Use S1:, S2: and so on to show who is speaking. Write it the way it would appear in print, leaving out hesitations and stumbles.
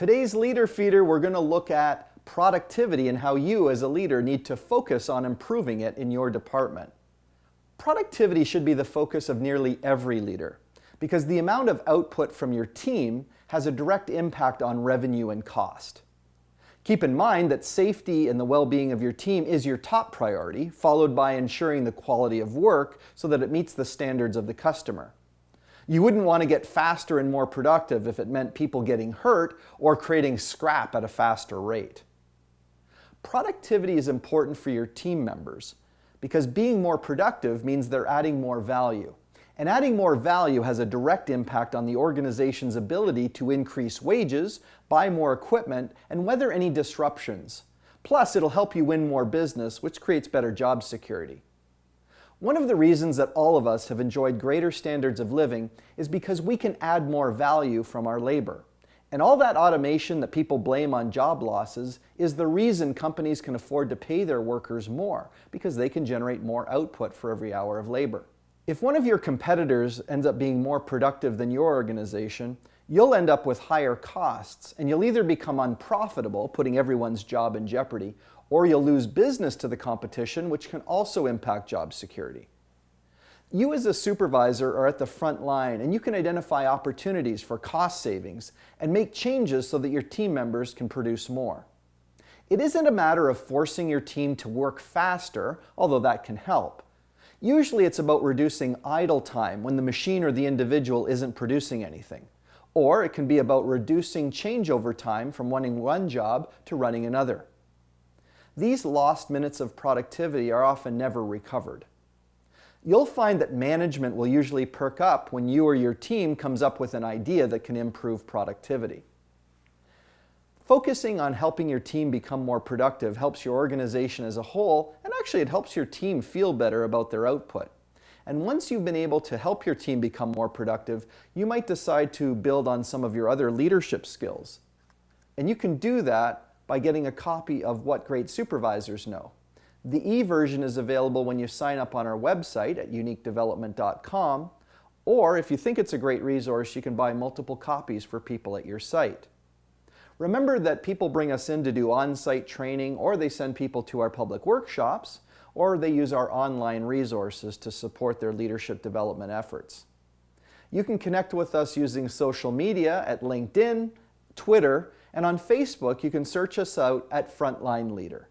S1: Today's Leader Feeder, we're going to look at productivity and how you as a leader need to focus on improving it in your department. Productivity should be the focus of nearly every leader because the amount of output from your team has a direct impact on revenue and cost. Keep in mind that safety and the well-being of your team is your top priority, followed by ensuring the quality of work so that it meets the standards of the customer. You wouldn't want to get faster and more productive if it meant people getting hurt or creating scrap at a faster rate. Productivity is important for your team members because being more productive means they're adding more value. And adding more value has a direct impact on the organization's ability to increase wages, buy more equipment, and weather any disruptions. Plus, it'll help you win more business, which creates better job security. One of the reasons that all of us have enjoyed greater standards of living is because we can add more value from our labor. And all that automation that people blame on job losses is the reason companies can afford to pay their workers more, because they can generate more output for every hour of labor. If one of your competitors ends up being more productive than your organization, you'll end up with higher costs, and you'll either become unprofitable, putting everyone's job in jeopardy, or you'll lose business to the competition, which can also impact job security. You as a supervisor are at the front line, and you can identify opportunities for cost savings and make changes so that your team members can produce more. It isn't a matter of forcing your team to work faster, although that can help. Usually it's about reducing idle time when the machine or the individual isn't producing anything. Or it can be about reducing changeover time from running one job to running another. These lost minutes of productivity are often never recovered. You'll find that management will usually perk up when you or your team comes up with an idea that can improve productivity. Focusing on helping your team become more productive helps your organization as a whole, and actually it helps your team feel better about their output. And once you've been able to help your team become more productive, you might decide to build on some of your other leadership skills. And you can do that by getting a copy of What Great Supervisors Know. The e-version is available when you sign up on our website at uniquedevelopment.com, or if you think it's a great resource, you can buy multiple copies for people at your site. Remember that people bring us in to do on-site training, or they send people to our public workshops, or they use our online resources to support their leadership development efforts. You can connect with us using social media at LinkedIn, Twitter, and on Facebook you can search us out at Frontline Leader.